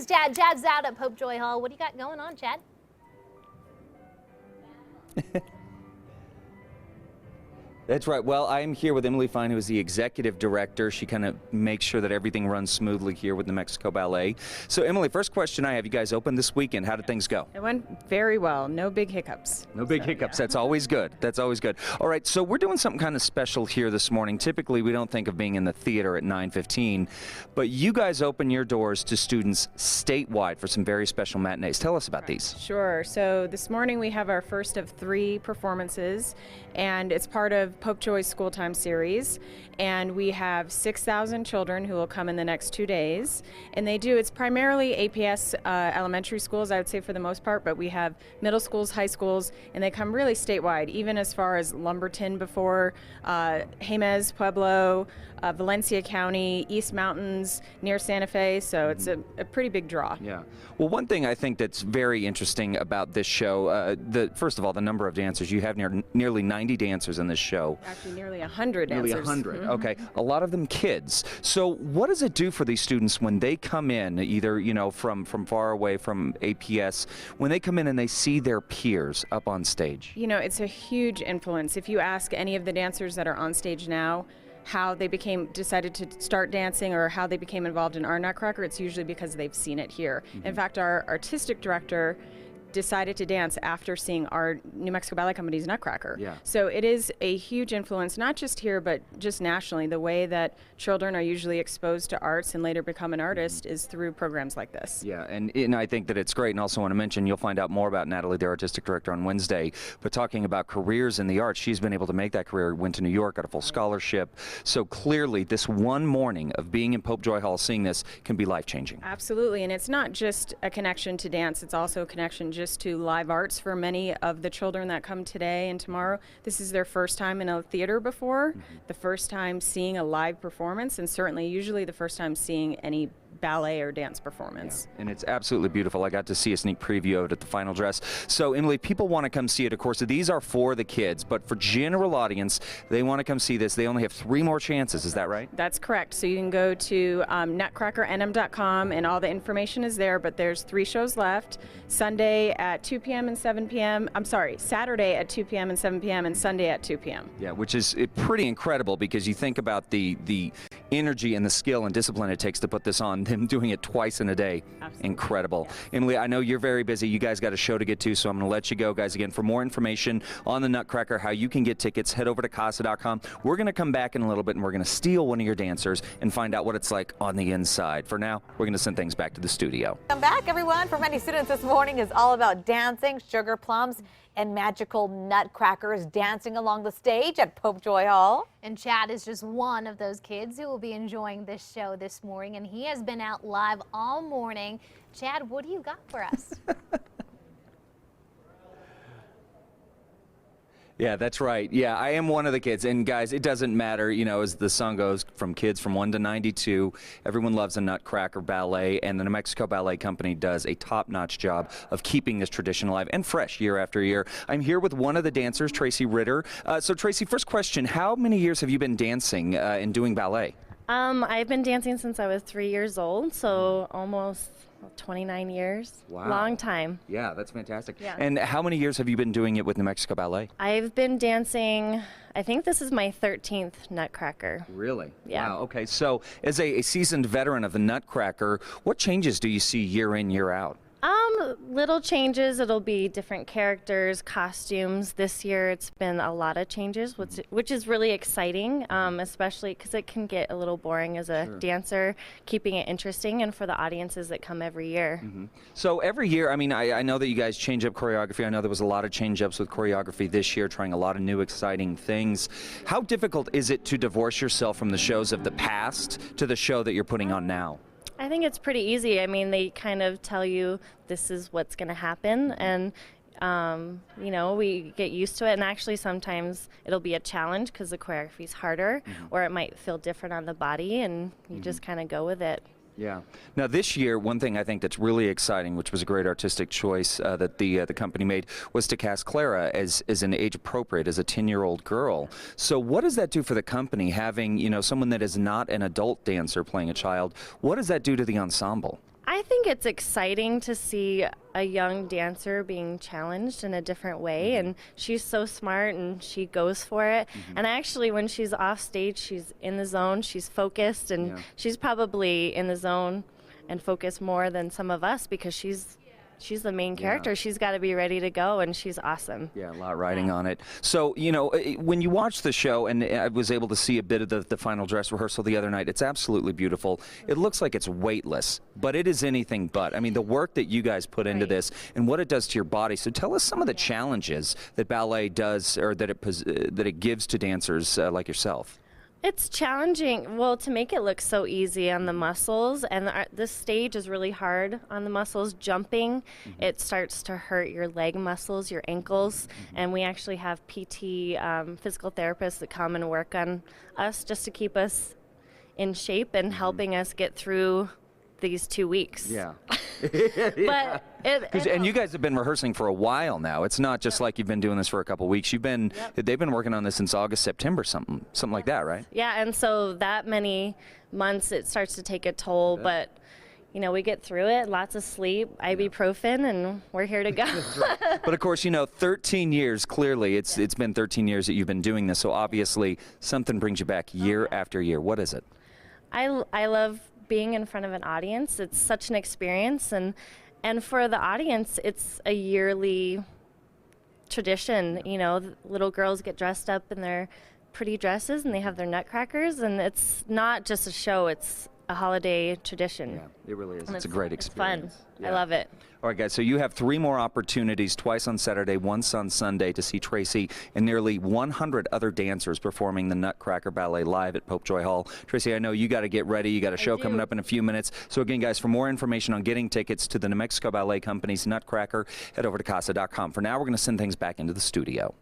is Chad. Chad's out at Pope Joy Hall. What do you got going on, Chad? That's right. Well, I'm here with Emily Fine, who is the executive director. She kind of makes sure that everything runs smoothly here with New Mexico Ballet. So, Emily, first question I have, you guys opened this weekend. How did things go? It went very well. No big hiccups. No big hiccups. Yeah. That's always good. That's always good. All right, so we're doing something kind of special here this morning. Typically, we don't think of being in the theater at 9:15, but you guys open your doors to students statewide for some very special matinees. Tell us about these. Sure. So this morning we have our first of 3 performances, and it's part of Pope Joy's School Time series, and we have 6,000 children who will come in the next 2 days, and it's primarily APS elementary schools, I would say, for the most part, but we have middle schools, high schools, and they come really statewide, even as far as Lumberton before, Jemez, Pueblo, Valencia County, East Mountains, near Santa Fe, so it's a pretty big draw. Yeah. Well, one thing I think that's very interesting about this show, first of all, the number of dancers. You have nearly 90 dancers in this show. Actually, nearly 100 dancers. Nearly 100, okay. A lot of them kids. So what does it do for these students when they come in, either, from far away from APS, when they come in and they see their peers up on stage? It's a huge influence. If you ask any of the dancers that are on stage now how they decided to start dancing or how they became involved in our Nutcracker, it's usually because they've seen it here. In fact, our artistic director decided to dance after seeing our New Mexico Ballet Company's Nutcracker. Yeah. So it is a huge influence, not just here, but just nationally. The way that children are usually exposed to arts and later become an artist is through programs like this. Yeah, and I think that it's great, and also want to mention, you'll find out more about Natalie, the artistic director, on Wednesday, but talking about careers in the arts, she's been able to make that career, went to New York, got a full scholarship. So clearly, this one morning of being in Pope Joy Hall, seeing this, can be life-changing. Absolutely, and it's not just a connection to dance, it's also a connection just to live arts for many of the children that come today and tomorrow. This is their first time in a theater before, the first time seeing a live performance, and certainly usually the first time seeing any ballet or dance performance. Yeah. And it's absolutely beautiful. I got to see a sneak preview of it at the final dress. So, Emily, people want to come see it, of course. These are for the kids, but for general audience, they want to come see this. They only have 3 more chances. Is that right? That's correct. So you can go to nutcrackernm.com and all the information is there, but there's 3 shows left. Sunday at 2 p.m. and 7 p.m. I'm sorry, Saturday at 2 p.m. and 7 p.m. and Sunday at 2 p.m. Yeah, which is pretty incredible because you think about the energy and the skill and discipline it takes to put this on. Them doing it twice in a day. Absolutely. Incredible. Yes. Emily, I know you're very busy. You guys got a show to get to, so I'm going to let you go, guys. Again, for more information on the Nutcracker, how you can get tickets, head over to casa.com. We're going to come back in a little bit, and we're going to steal one of your dancers and find out what it's like on the inside. For now, we're going to send things back to the studio. Come back, everyone. For many students this morning is all about dancing, sugar plums, and magical nutcrackers dancing along the stage at Pope Joy Hall. And Chad is just one of those kids who will be enjoying this show this morning, and he has been out live all morning. Chad, what do you got for us? Yeah, that's right. Yeah, I am one of the kids. And guys, it doesn't matter, as the song goes, from kids from 1 to 92, everyone loves a Nutcracker ballet, and the New Mexico Ballet Company does a top-notch job of keeping this tradition alive and fresh year after year. I'm here with one of the dancers, Tracy Ritter. So Tracy, first question, how many years have you been dancing and doing ballet? I've been dancing since I was 3 years old, so almost 29 years. Wow. Long time. Yeah, that's fantastic. Yeah. And how many years have you been doing it with New Mexico Ballet? I've been dancing, I think this is my 13th Nutcracker. Really? Yeah. Wow, okay. So as a seasoned veteran of the Nutcracker, what changes do you see year in, year out? Little changes. It'll be different characters, costumes. This year it's been a lot of changes, which is really exciting, especially because it can get a little boring as a dancer, keeping it interesting and for the audiences that come every year. So every year, I know that you guys change up choreography. I know there was a lot of change-ups with choreography this year, trying a lot of new exciting things. How difficult is it to divorce yourself from the shows of the past to the show that you're putting on now? I think it's pretty easy. They kind of tell you this is what's going to happen, and we get used to it. And actually, sometimes it'll be a challenge because the choreography is harder, or it might feel different on the body, and you just kind of go with it. Yeah. Now this year, one thing I think that's really exciting, which was a great artistic choice that the company made, was to cast Clara as an age appropriate, as a 10-year-old girl. So what does that do for the company, having someone that is not an adult dancer playing a child? What does that do to the ensemble? I think it's exciting to see a young dancer being challenged in a different way, and she's so smart and she goes for it. And actually, when she's off stage, she's in the zone, she's focused, and she's probably in the zone and focused more than some of us because she's the main character. She's got to be ready to go, and she's awesome. Yeah, a lot riding on it. So, you know, when you watch the show, and I was able to see a bit of the final dress rehearsal the other night, it's absolutely beautiful. It looks like it's weightless, but it is anything but. I mean, the work that you guys put into this and what it does to your body. So tell us some of the challenges that ballet does, or that it gives to dancers like yourself. It's challenging, well, to make it look so easy on the muscles, and this stage is really hard on the muscles. Jumping, it starts to hurt your leg muscles, your ankles, and we actually have PT physical therapists that come and work on us just to keep us in shape and helping us get through these 2 weeks. Yeah. But and you guys have been rehearsing for a while now. It's not just like you've been doing this for a couple weeks. They've been working on this since August, September, something like that, right? Yeah, and so that many months it starts to take a toll, but you know, we get through it, lots of sleep, ibuprofen, and we're here to go. But of course, you know, 13 years, clearly, it's been 13 years that you've been doing this, so obviously something brings you back year after year. What is it? I love being in front of an audience. It's such an experience, and for the audience, it's a yearly tradition. You know, little girls get dressed up in their pretty dresses and they have their nutcrackers, and it's not just a show, it's a holiday tradition. Yeah, it really is. And it's a great experience. It's fun. Yeah. I love it. All right, guys, so you have 3 more opportunities, twice on Saturday, once on Sunday, to see Tracy and nearly 100 other dancers performing the Nutcracker Ballet live at Pope Joy Hall. Tracy, I know you got to get ready. You got a show coming up in a few minutes. So again, guys, for more information on getting tickets to the New Mexico Ballet Company's Nutcracker, head over to casa.com. For now, we're going to send things back into the studio.